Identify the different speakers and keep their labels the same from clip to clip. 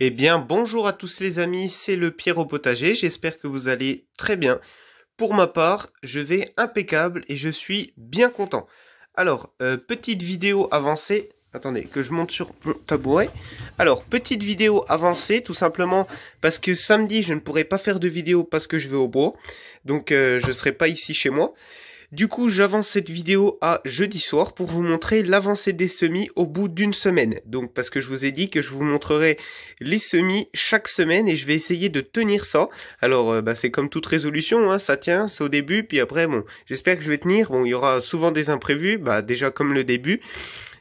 Speaker 1: Eh bien, bonjour à tous les amis, c'est le Pierre au potager, j'espère que vous allez très bien. Pour ma part, je vais impeccable et je suis bien content. Alors, petite vidéo avancée, attendez, que je monte sur mon tabouret. Alors, petite vidéo avancée, tout simplement parce que samedi, je ne pourrai pas faire de vidéo parce que je vais au bois, donc je ne serai pas ici chez moi. Du coup, j'avance cette vidéo à jeudi soir pour vous montrer l'avancée des semis au bout d'une semaine. Donc, parce que je vous ai dit que je vous montrerai les semis chaque semaine et je vais essayer de tenir ça. Alors, c'est comme toute résolution, hein, ça tient, c'est au début, puis après, bon, j'espère que je vais tenir. Bon, il y aura souvent des imprévus, déjà comme le début.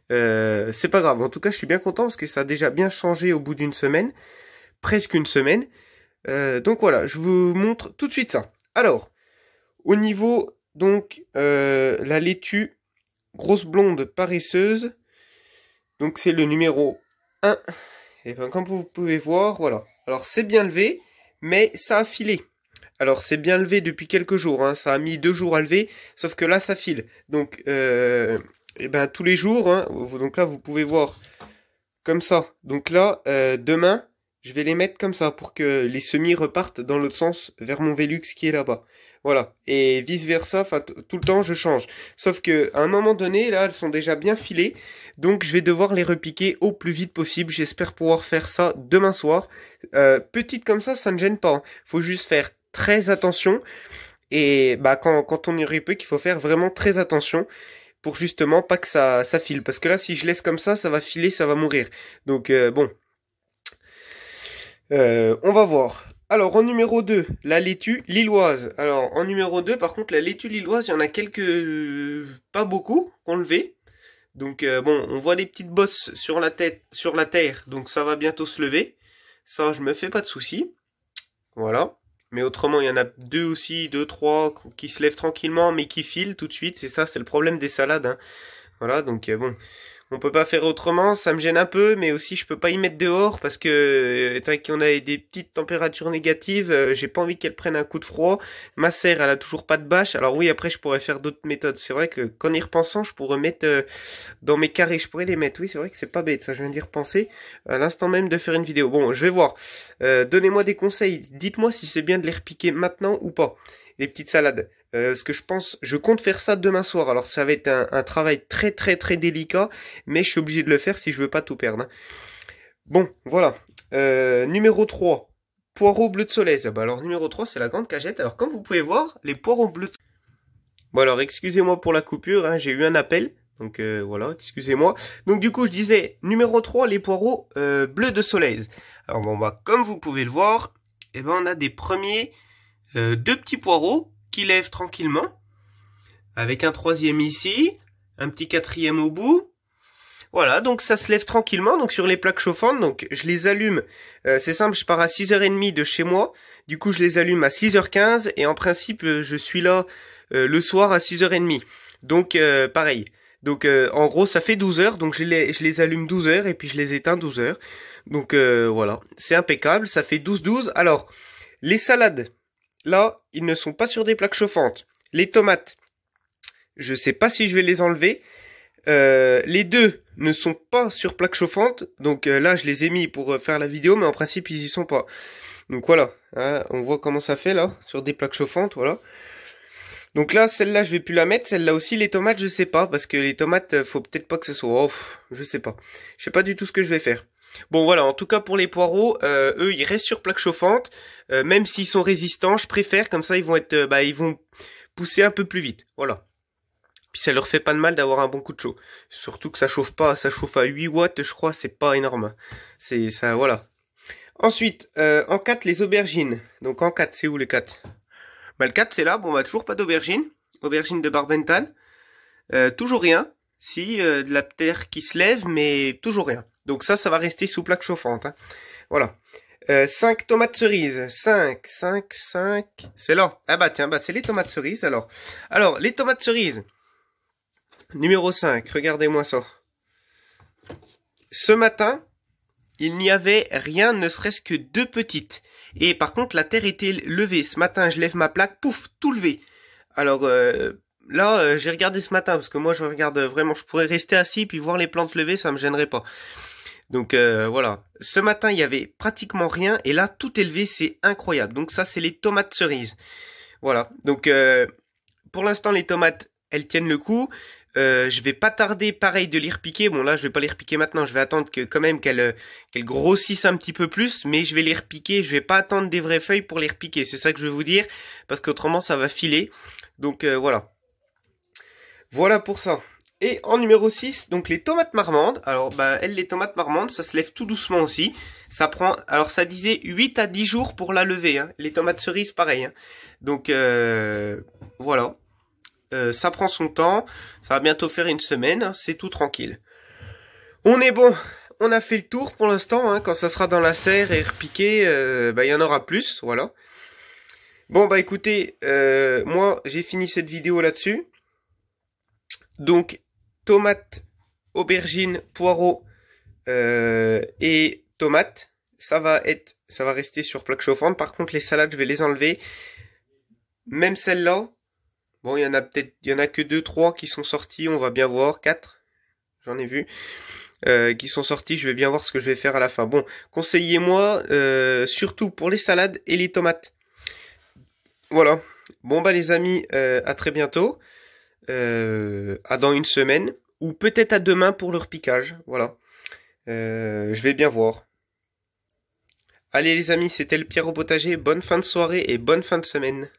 Speaker 1: C'est pas grave, en tout cas, je suis bien content parce que ça a déjà bien changé au bout d'une semaine, presque une semaine. Donc voilà, je vous montre tout de suite ça. Alors, au niveau la laitue grosse blonde paresseuse. Donc c'est le numéro 1. Et bien comme vous pouvez voir, voilà. Alors c'est bien levé, mais ça a filé. Alors c'est bien levé depuis quelques jours, hein. Ça a mis 2 jours à lever, sauf que là ça file. Donc tous les jours, hein. Donc là vous pouvez voir comme ça. Donc là, demain, je vais les mettre comme ça pour que les semis repartent dans l'autre sens vers mon Velux qui est là-bas. Voilà. Et vice versa, enfin tout le temps je change. Sauf que à un moment donné, là, elles sont déjà bien filées. Donc je vais devoir les repiquer au plus vite possible. J'espère pouvoir faire ça demain soir. Petites comme ça ne gêne pas, hein. Faut juste faire très attention. Et quand on y repique, il faut faire vraiment très attention pour justement pas que ça file. Parce que là, si je laisse comme ça va filer, ça va mourir. Donc bon, on va voir. Alors en numéro 2, la laitue lilloise. Alors en numéro 2, par contre, la laitue lilloise, il y en a pas beaucoup, qu'on levé. Donc bon, on voit des petites bosses sur la tête, sur la terre, donc ça va bientôt se lever. Ça, je me fais pas de soucis. Voilà. Mais autrement, il y en a deux aussi, deux, trois, qui se lèvent tranquillement, mais qui filent tout de suite. C'est ça, c'est le problème des salades, hein. Voilà, donc bon, on peut pas faire autrement, ça me gêne un peu, mais aussi je peux pas y mettre dehors parce que étant qu'on a des petites températures négatives, j'ai pas envie qu'elle prenne un coup de froid. Ma serre, elle a toujours pas de bâche. Alors oui, après je pourrais faire d'autres méthodes. C'est vrai que qu'en y repensant, je pourrais mettre dans mes carrés, je pourrais les mettre. Oui, c'est vrai que c'est pas bête, ça. Je viens d'y repenser à l'instant même de faire une vidéo. Bon, je vais voir. Donnez-moi des conseils. Dites-moi si c'est bien de les repiquer maintenant ou pas. Les petites salades. Ce que je compte faire ça demain soir. Alors ça va être un travail très très très délicat, mais je suis obligé de le faire si je veux pas tout perdre, hein. Bon, voilà. Numéro 3, poireaux bleus de soleil. Alors numéro 3, c'est la grande cagette. Alors comme vous pouvez voir, les poireaux bleus... Bon alors excusez-moi pour la coupure, hein, j'ai eu un appel. Donc voilà, excusez-moi. Donc du coup je disais, numéro 3, les poireaux bleus de soleil. Alors bon comme vous pouvez le voir, on a des premiers deux petits poireaux qui lèvent tranquillement, avec un troisième ici, un petit quatrième au bout. Voilà, donc ça se lève tranquillement, donc sur les plaques chauffantes, donc je les allume, c'est simple, je pars à 6h30 de chez moi, du coup je les allume à 6h15, et en principe je suis là le soir à 6h30, donc pareil. Donc en gros ça fait 12 heures, donc je les allume 12 heures, et puis je les éteins 12 heures. Donc voilà, c'est impeccable, ça fait 12-12. Alors, les salades, là, ils ne sont pas sur des plaques chauffantes. Les tomates, je sais pas si je vais les enlever. Les deux ne sont pas sur plaque chauffante. Donc là, je les ai mis pour faire la vidéo, mais en principe, ils y sont pas. Donc voilà, hein, on voit comment ça fait là, sur des plaques chauffantes, voilà. Donc là, celle-là, je vais plus la mettre. Celle-là aussi, les tomates, je sais pas, parce que les tomates, faut peut-être pas que ce soit... Oh, je sais pas. Je sais pas du tout ce que je vais faire. Bon voilà, en tout cas pour les poireaux, eux ils restent sur plaque chauffante, même s'ils sont résistants, je préfère, comme ça ils vont être, ils vont pousser un peu plus vite, voilà. Puis ça leur fait pas de mal d'avoir un bon coup de chaud. Surtout que ça chauffe pas, ça chauffe à 8 watts je crois, c'est pas énorme. C'est ça, voilà. Ensuite, en 4 les aubergines. Donc en 4 c'est où les 4? Le 4 c'est là, bon toujours pas d'aubergines. Aubergines de Barbentan. Toujours rien. Si, de la terre qui se lève, mais toujours rien. Donc ça va rester sous plaque chauffante, hein. Voilà. 5 tomates cerises. 5. C'est là. Ah tiens, c'est les tomates cerises, alors. Alors, les tomates cerises. Numéro 5, regardez-moi ça. Ce matin, il n'y avait rien, ne serait-ce que 2 petites. Et par contre, la terre était levée. Ce matin, je lève ma plaque, pouf, tout levé. Alors, là, j'ai regardé ce matin, parce que moi, je regarde vraiment, je pourrais rester assis, puis voir les plantes levées, ça me gênerait pas. Donc voilà. Ce matin, il y avait pratiquement rien. Et là, tout élevé, c'est incroyable. Donc ça, c'est les tomates cerises. Voilà. Donc pour l'instant, les tomates, elles tiennent le coup. Je vais pas tarder, pareil, de les repiquer. Bon là, je vais pas les repiquer maintenant. Je vais attendre que quand même qu'elles grossissent un petit peu plus. Mais je vais les repiquer. Je vais pas attendre des vraies feuilles pour les repiquer. C'est ça que je veux vous dire. Parce qu'autrement, ça va filer. Donc voilà. Voilà pour ça. Et en numéro 6, donc les tomates marmandes. Alors, bah, les tomates marmandes, ça se lève tout doucement aussi. Ça prend, alors ça disait 8 à 10 jours pour la lever. Hein. Les tomates cerises, pareil. Hein. Donc, voilà. Ça prend son temps. Ça va bientôt faire une semaine. Hein. C'est tout tranquille. On est bon. On a fait le tour pour l'instant. Hein. Quand ça sera dans la serre et repiqué, bah, il y en aura plus. Voilà. Bon, bah écoutez, moi, j'ai fini cette vidéo là-dessus. Donc, tomates, aubergines, poireaux et tomates, ça va rester sur plaque chauffante. Par contre, les salades, je vais les enlever. Même celles-là, bon, il y en a que 2, 3 qui sont sortis. On va bien voir, 4, j'en ai vu, qui sont sortis. Je vais bien voir ce que je vais faire à la fin. Bon, conseillez-moi, surtout pour les salades et les tomates. Voilà. Bon, bah les amis, à très bientôt. À dans une semaine. Ou peut-être à demain pour le repiquage. Voilà. Je vais bien voir. Allez les amis, c'était le Pierre au potager. Bonne fin de soirée et bonne fin de semaine.